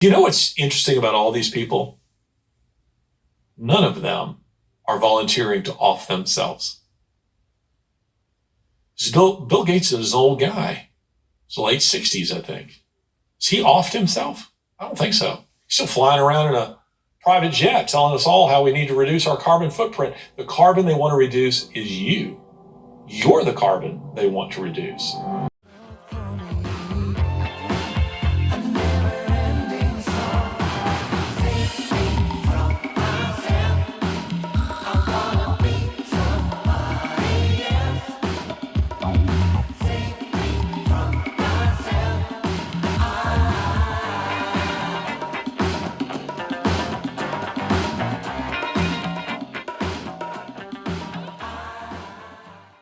You know what's interesting about all these people? None of them are volunteering to off themselves. Bill Gates is an old guy. It's the late 60s, I think. Has he offed himself? I don't think so. He's still flying around in a private jet telling us all how we need to reduce our carbon footprint. The carbon they want to reduce is you. You're the carbon they want to reduce.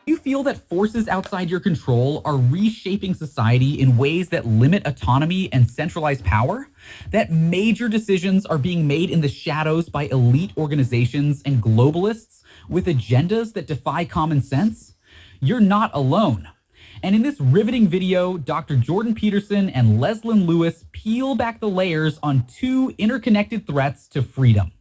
You feel that forces outside your control are reshaping society in ways that limit autonomy and centralize power? That major decisions are being made in the shadows by elite organizations and globalists with agendas that defy common sense? You're not alone. And in this riveting video, Dr. Jordan Peterson and Leslyn Lewis peel back the layers on two interconnected threats to freedom: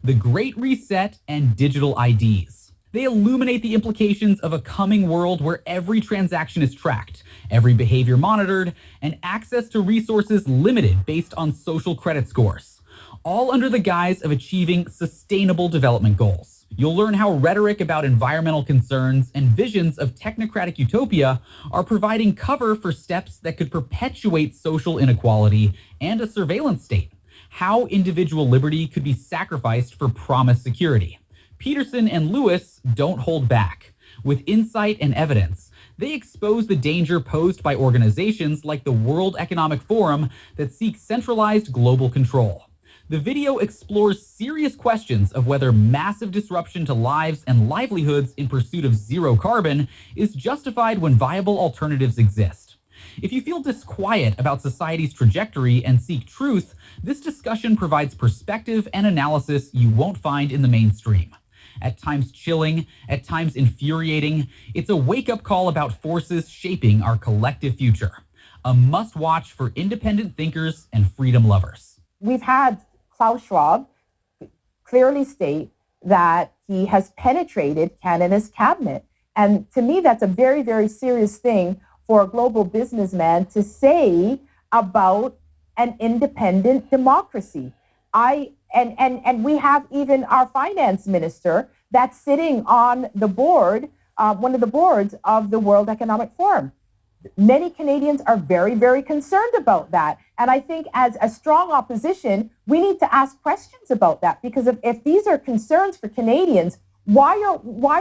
the Great Reset and digital IDs. They illuminate the implications of a coming world where every transaction is tracked, every behavior monitored, and access to resources limited based on social credit scores, all under the guise of achieving sustainable development goals. You'll learn how rhetoric about environmental concerns and visions of technocratic utopia are providing cover for steps that could perpetuate social inequality and a surveillance state, how individual liberty could be sacrificed for promised security. Peterson and Lewis don't hold back. With insight and evidence, they expose the danger posed by organizations like the World Economic Forum that seek centralized global control. The video explores serious questions of whether massive disruption to lives and livelihoods in pursuit of zero carbon is justified when viable alternatives exist. If you feel disquiet about society's trajectory and seek truth, this discussion provides perspective and analysis you won't find in the mainstream. At times chilling, at times infuriating, it's a wake-up call about forces shaping our collective future. A must-watch for independent thinkers and freedom lovers. We've had Klaus Schwab clearly state that he has penetrated Canada's cabinet. And to me, that's a very, very serious thing for a global businessman to say about an independent democracy. And we have even our finance minister that's sitting on the board, one of the boards of the World Economic Forum. Many Canadians are very, very concerned about that. And I think as a strong opposition, we need to ask questions about that, because if these are concerns for Canadians, why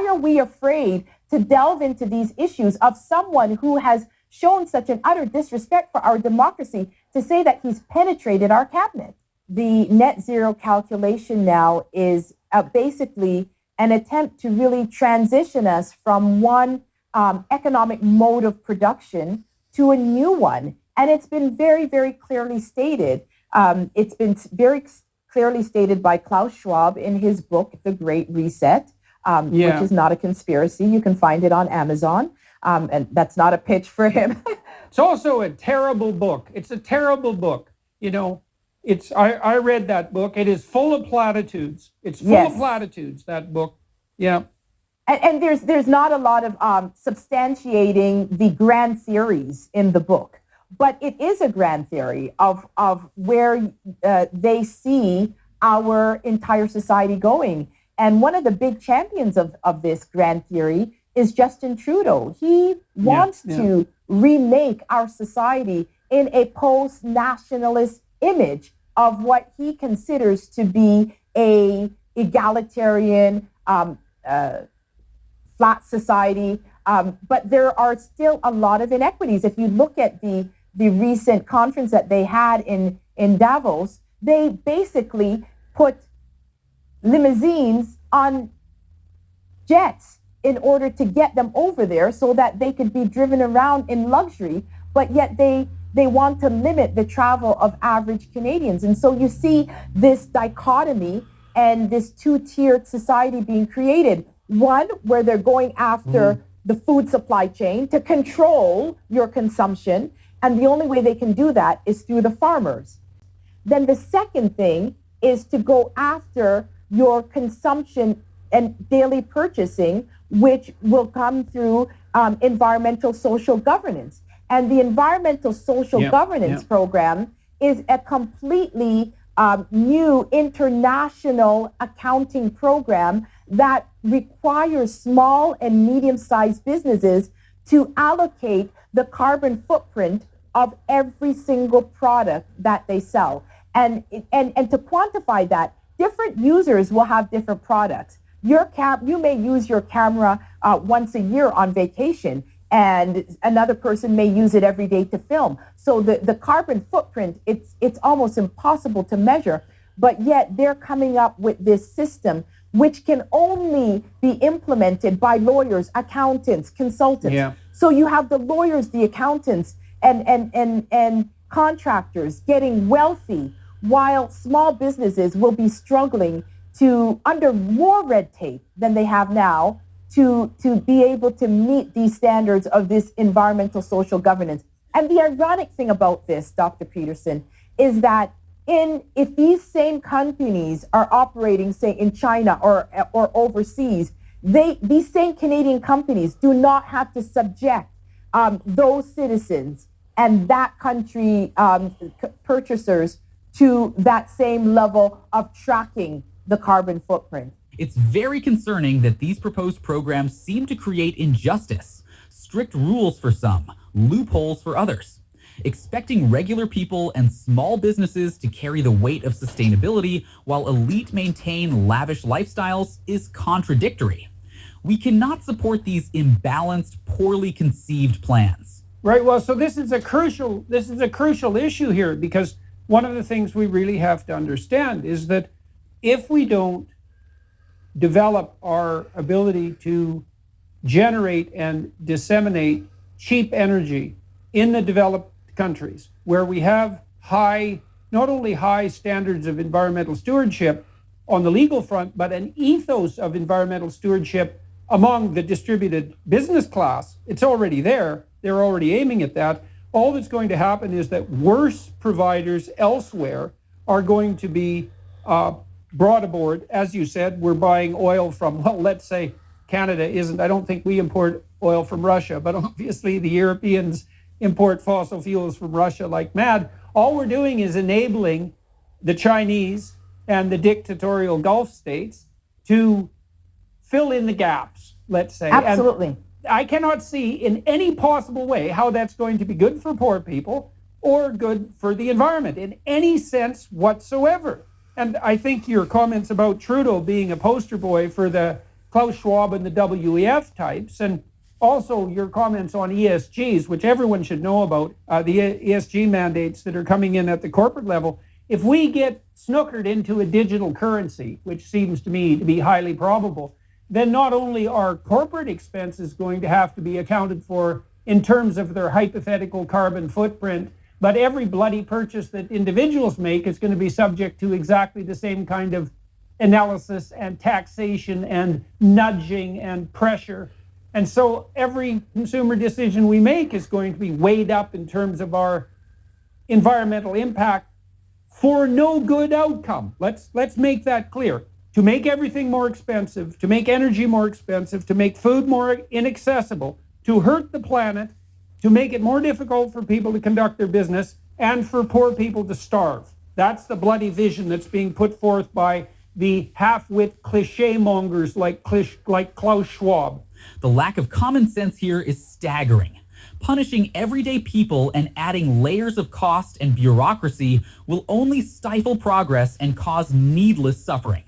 are we afraid to delve into these issues of someone who has shown such an utter disrespect for our democracy to say that he's penetrated our cabinet? The net zero calculation now is basically an attempt to really transition us from one economic mode of production to a new one. And it's been very, very clearly stated. It's been very clearly stated by Klaus Schwab in his book, The Great Reset, which is not a conspiracy. You can find it on Amazon. And that's not a pitch for him. It's also a terrible book. It's a terrible book. You know, I read that book. It is full of platitudes. It's full of platitudes, that book. Yeah. And there's not a lot of substantiating the grand theories in the book, but it is a grand theory of where they see our entire society going. And one of the big champions of this grand theory is Justin Trudeau. He wants to remake our society in a post-nationalist image of what he considers to be a egalitarian, flat society. But there are still a lot of inequities. If you look at the recent conference that they had in Davos, they basically put limousines on jets in order to get them over there so that they could be driven around in luxury, but yet they want to limit the travel of average Canadians. And so you see this dichotomy and this two-tiered society being created. One, where they're going after the food supply chain to control your consumption, and the only way they can do that is through the farmers. then the second thing is to go after your consumption and daily purchasing, which will come through environmental social governance. And the environmental social governance program is a completely new international accounting program that requires small and medium-sized businesses to allocate the carbon footprint of every single product that they sell. And to quantify that, different users will have different products. You may use your camera once a year on vacation, and another person may use it every day to film. So the carbon footprint, it's almost impossible to measure, but yet they're coming up with this system which can only be implemented by lawyers, accountants, consultants. Yeah. So you have the lawyers, the accountants, and contractors getting wealthy, while small businesses will be struggling to, under more red tape than they have now, to be able to meet these standards of this environmental social governance. And the ironic thing about this, Dr. Peterson, is that if these same companies are operating, say, in China or overseas, these same Canadian companies do not have to subject those citizens and that country purchasers to that same level of tracking the carbon footprint. It's very concerning that these proposed programs seem to create injustice, strict rules for some, loopholes for others. Expecting regular people and small businesses to carry the weight of sustainability while elite maintain lavish lifestyles is contradictory. We cannot support these imbalanced, poorly conceived plans. Right. Well, so this is a crucial issue here, because one of the things we really have to understand is that if we don't develop our ability to generate and disseminate cheap energy in the developed countries, where we have not only high standards of environmental stewardship on the legal front, but an ethos of environmental stewardship among the distributed business class, it's already there. They're already aiming at that. All that's going to happen is that worse providers elsewhere are going to be brought aboard. As you said, we're buying oil from, well, let's say Canada isn't. I don't think we import oil from Russia, but obviously the Europeans import fossil fuels from Russia like mad. All we're doing is enabling the Chinese and the dictatorial Gulf states to fill in the gaps, let's say. Absolutely. And I cannot see in any possible way how that's going to be good for poor people or good for the environment in any sense whatsoever. And I think your comments about Trudeau being a poster boy for the Klaus Schwab and the WEF types, and also your comments on ESGs, which everyone should know about, the ESG mandates that are coming in at the corporate level. If we get snookered into a digital currency, which seems to me to be highly probable, then not only are corporate expenses going to have to be accounted for in terms of their hypothetical carbon footprint, but every bloody purchase that individuals make is going to be subject to exactly the same kind of analysis and taxation and nudging and pressure. And so every consumer decision we make is going to be weighed up in terms of our environmental impact for no good outcome. Let's make that clear. To make everything more expensive, to make energy more expensive, to make food more inaccessible, to hurt the planet, to make it more difficult for people to conduct their business, and for poor people to starve. That's the bloody vision that's being put forth by the half-wit cliche mongers like Klaus Schwab. The lack of common sense here is staggering. Punishing everyday people and adding layers of cost and bureaucracy will only stifle progress and cause needless suffering.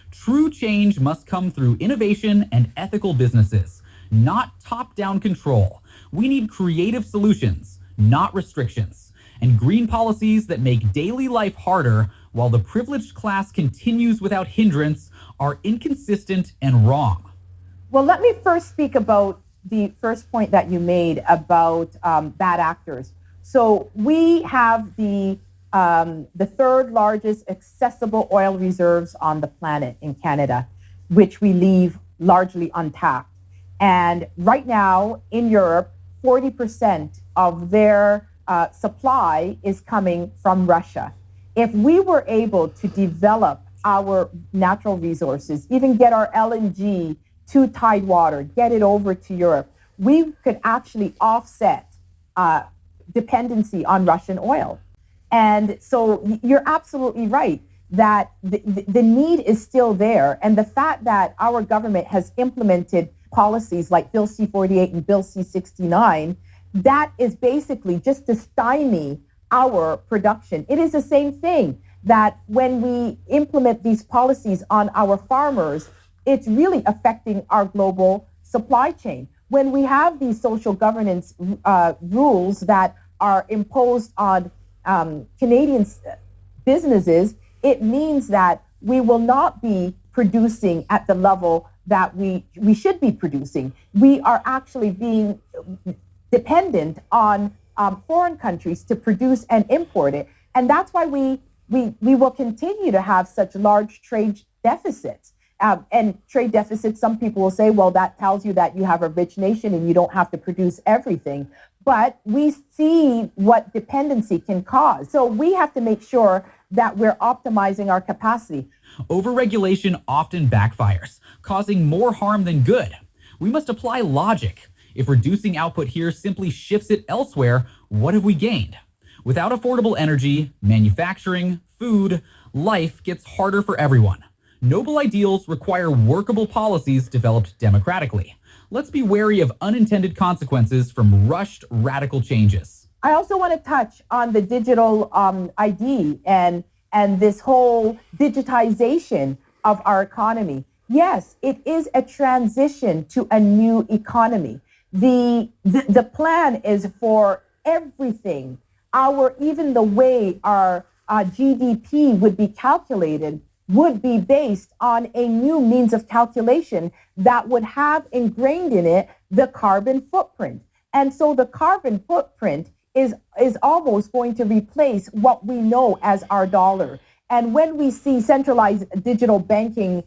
True change must come through innovation and ethical businesses, not top-down control. We need creative solutions, not restrictions, and green policies that make daily life harder while the privileged class continues without hindrance are inconsistent and wrong. Well, let me first speak about the first point that you made about bad actors. So we have the third largest accessible oil reserves on the planet in Canada, which we leave largely untapped. And right now in Europe, 40% of their supply is coming from Russia. If we were able to develop our natural resources, even get our LNG to Tidewater, get it over to Europe, we could actually offset dependency on Russian oil. And so you're absolutely right that the need is still there. And the fact that our government has implemented policies like Bill C-48 and Bill C-69, that is basically just to stymie our production. It is the same thing that when we implement these policies on our farmers, it's really affecting our global supply chain. When we have these social governance rules that are imposed on Canadian businesses, it means that we will not be producing at the level that we should be producing. We are actually being dependent on foreign countries to produce and import it. And that's why we will continue to have such large trade deficits. And trade deficits, some people will say, well, that tells you that you have a rich nation and you don't have to produce everything. But we see what dependency can cause. So we have to make sure that we're optimizing our capacity. Overregulation often backfires, causing more harm than good. We must apply logic. If reducing output here simply shifts it elsewhere, what have we gained? Without affordable energy, manufacturing, food, life gets harder for everyone. Noble ideals require workable policies developed democratically. Let's be wary of unintended consequences from rushed radical changes. I also want to touch on the digital ID and this whole digitization of our economy. Yes, it is a transition to a new economy. The plan is for everything. Even the way our GDP would be calculated would be based on a new means of calculation that would have ingrained in it the carbon footprint. And so the carbon footprint is almost going to replace what we know as our dollar. And when we see centralized digital banking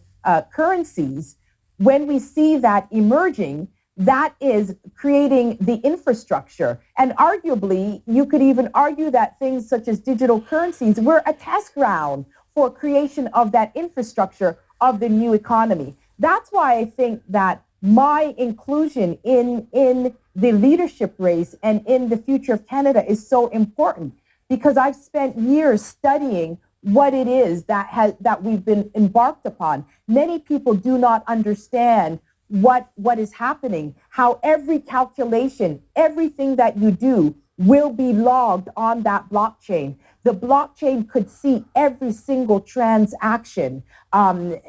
currencies, when we see that emerging, that is creating the infrastructure. And arguably, you could even argue that things such as digital currencies were a test ground for creation of that infrastructure of the new economy. That's why I think that my inclusion in the leadership race and in the future of Canada is so important, because I've spent years studying what it is that we've been embarked upon. Many people do not understand what is happening, how every calculation, everything that you do will be logged on that blockchain. The blockchain could see every single transaction, and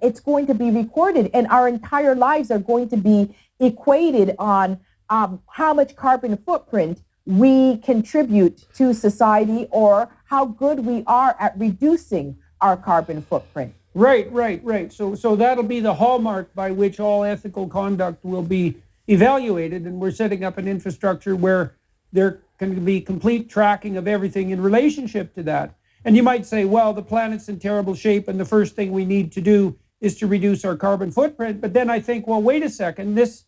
it's going to be recorded, and our entire lives are going to be equated on how much carbon footprint we contribute to society, or how good we are at reducing our carbon footprint. Right. So that'll be the hallmark by which all ethical conduct will be evaluated, and we're setting up an infrastructure where there can be complete tracking of everything in relationship to that. And you might say, well, the planet's in terrible shape, and the first thing we need to do is to reduce our carbon footprint. But then I think, well, wait a second, this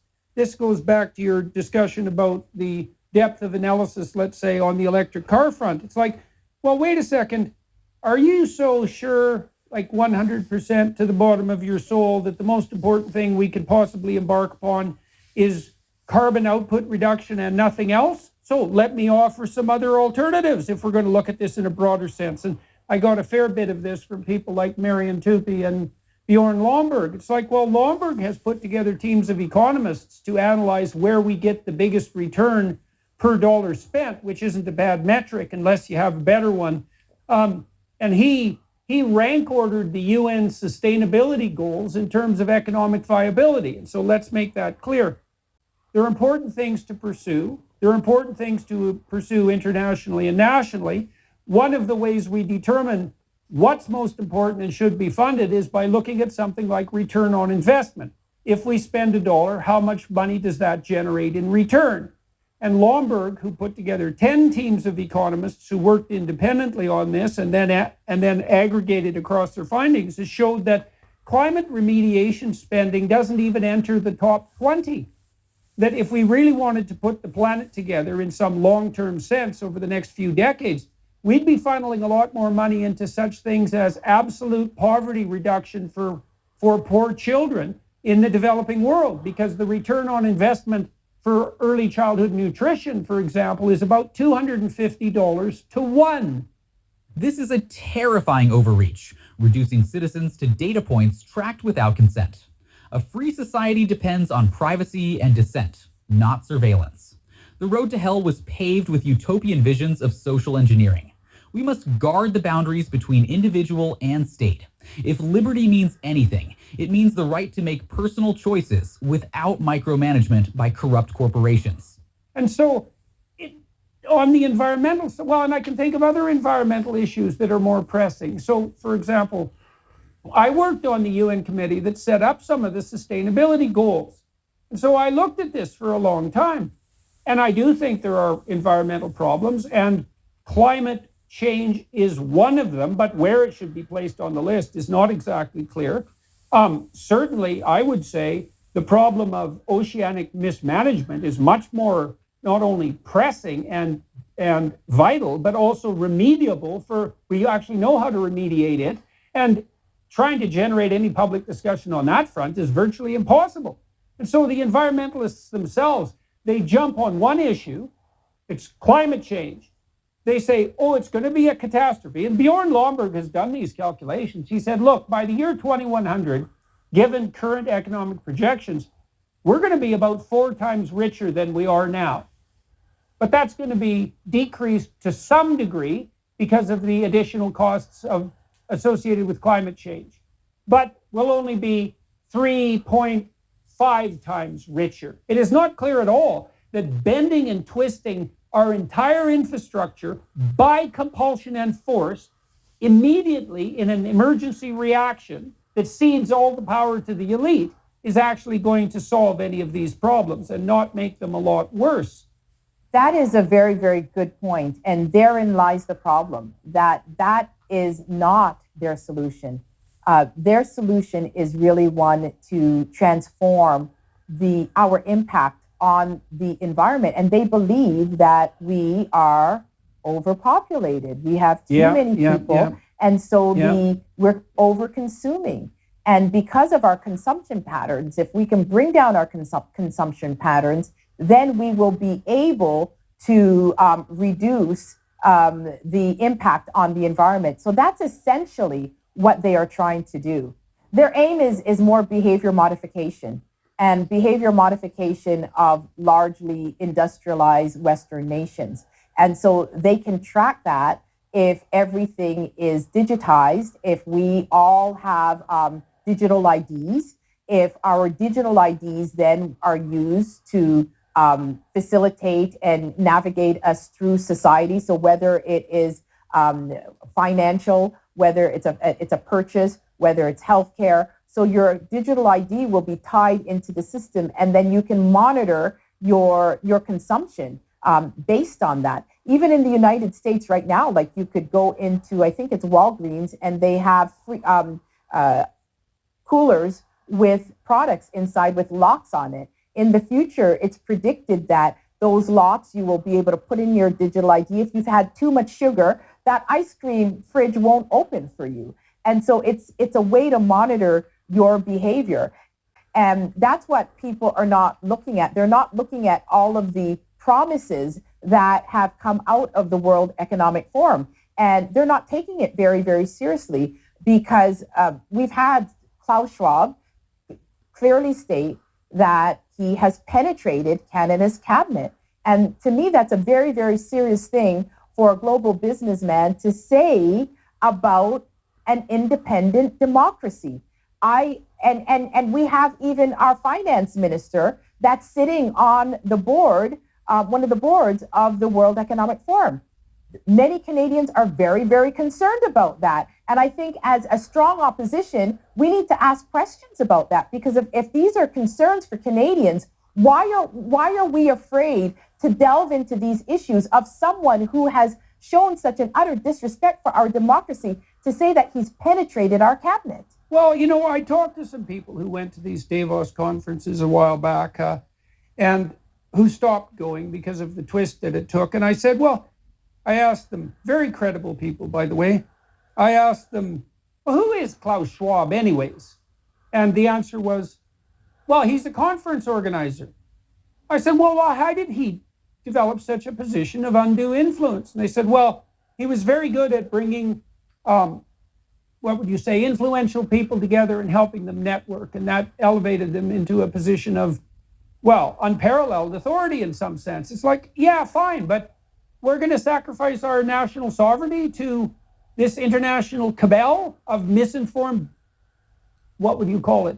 goes back to your discussion about the depth of analysis, let's say, on the electric car front. It's like, well, wait a second, are you so sure, like 100% to the bottom of your soul, that the most important thing we could possibly embark upon is carbon output reduction and nothing else? So let me offer some other alternatives if we're going to look at this in a broader sense. And I got a fair bit of this from people like Marian Tupy and Bjorn Lomborg. It's like, well, Lomborg has put together teams of economists to analyze where we get the biggest return per dollar spent, which isn't a bad metric unless you have a better one. And he rank ordered the UN sustainability goals in terms of economic viability. And so let's make that clear. There are important things to pursue. There are important things to pursue internationally and nationally. One of the ways we determine what's most important and should be funded is by looking at something like return on investment. If we spend $1, how much money does that generate in return? And Lomborg, who put together 10 teams of economists who worked independently on this and then aggregated across their findings, has showed that climate remediation spending doesn't even enter the top 20. That if we really wanted to put the planet together in some long-term sense over the next few decades, we'd be funneling a lot more money into such things as absolute poverty reduction for poor children in the developing world, because the return on investment for early childhood nutrition, for example, is about $250 to 1. This is a terrifying overreach, reducing citizens to data points tracked without consent. A free society depends on privacy and dissent, not surveillance. The road to hell was paved with utopian visions of social engineering. We must guard the boundaries between individual and state. If liberty means anything, it means the right to make personal choices without micromanagement by corrupt corporations. And so, on the environmental, well, and I can think of other environmental issues that are more pressing. So, for example, I worked on the UN committee that set up some of the sustainability goals. And so I looked at this for a long time. And I do think there are environmental problems, and climate change is one of them, but where it should be placed on the list is not exactly clear. Certainly, I would say the problem of oceanic mismanagement is much more not only pressing and vital, but also remediable we actually know how to remediate it. And trying to generate any public discussion on that front is virtually impossible. And so the environmentalists themselves, they jump on one issue, it's climate change. They say, oh, it's going to be a catastrophe. And Bjorn Lomborg has done these calculations. He said, look, by the year 2100, given current economic projections, we're going to be about 4 times richer than we are now. But that's going to be decreased to some degree because of the additional costs associated with climate change. But we'll only be 3.5 times richer. It is not clear at all that bending and twisting our entire infrastructure by compulsion and force immediately in an emergency reaction that cedes all the power to the elite is actually going to solve any of these problems and not make them a lot worse. That is a very, very good point. And therein lies the problem, that is not their solution. Their solution is really one to transform our impact on the environment. And they believe that we are overpopulated. We have too many people. And so we're over-consuming. And because of our consumption patterns, if we can bring down our consumption patterns, then we will be able to reduce the impact on the environment. So that's essentially what they are trying to do. Their aim is more behavior modification, and behavior modification of largely industrialized Western nations. And so they can track that if everything is digitized, if we all have digital IDs, if our digital IDs then are used to facilitate and navigate us through society. So whether it is financial, whether it's a purchase, whether it's healthcare. So your digital ID will be tied into the system, and then you can monitor your consumption based on that. Even in the United States right now, like you could go into, I think it's Walgreens, and they have free, coolers with products inside with locks on it. In the future, it's predicted that those locks you will be able to put in your digital ID. If you've had too much sugar, that ice cream fridge won't open for you. And so it's a way to monitor your behavior. And that's what people are not looking at. They're not looking at all of the promises that have come out of the World Economic Forum. And they're not taking it very, very seriously, because we've had Klaus Schwab clearly state that he has penetrated Canada's cabinet. And to me, that's a very, very serious thing for a global businessman to say about an independent democracy. And we have even our finance minister that's sitting on the board, one of the boards of the World Economic Forum. Many Canadians are very, very concerned about that. And I think as a strong opposition, we need to ask questions about that, because if these are concerns for Canadians, why are we afraid to delve into these issues of someone who has shown such an utter disrespect for our democracy to say that he's penetrated our cabinet? Well, you know, I talked to some people who went to these Davos conferences a while back and who stopped going because of the twist that it took. And I said, well, I asked them, very credible people, by the way, I asked them, well, who is Klaus Schwab anyways? And the answer was, well, he's a conference organizer. I said, well, how did he develop such a position of undue influence? And they said, well, he was very good at bringing, what would you say, influential people together and helping them network. And that elevated them into a position of, well, unparalleled authority in some sense. It's like, yeah, fine, but we're going to sacrifice our national sovereignty to this international cabal of misinformed, what would you call it?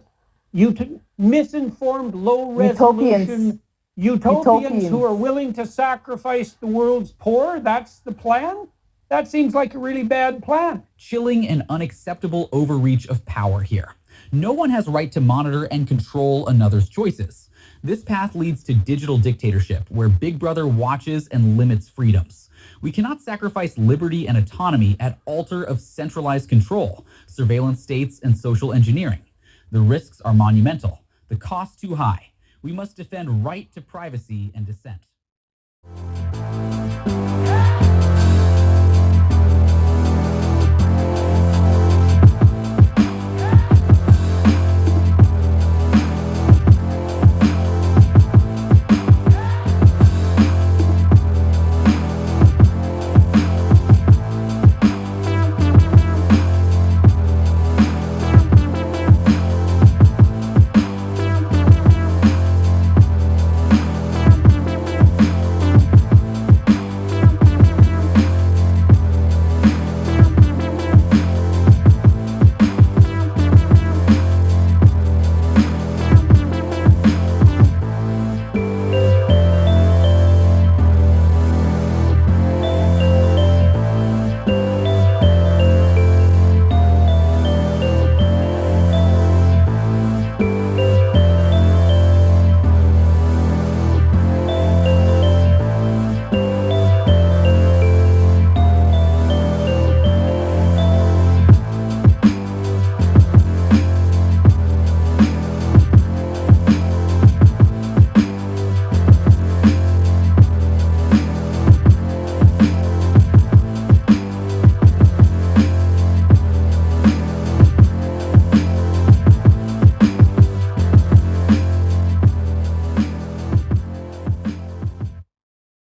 Misinformed, low-resolution utopians who are willing to sacrifice the world's poor? That's the plan? That seems like a really bad plan. Chilling and unacceptable overreach of power here. No one has right to monitor and control another's choices. This path leads to digital dictatorship, where Big Brother watches and limits freedoms. We cannot sacrifice liberty and autonomy at altar of centralized control, surveillance states, and social engineering. The risks are monumental, the cost too high. We must defend right to privacy and dissent.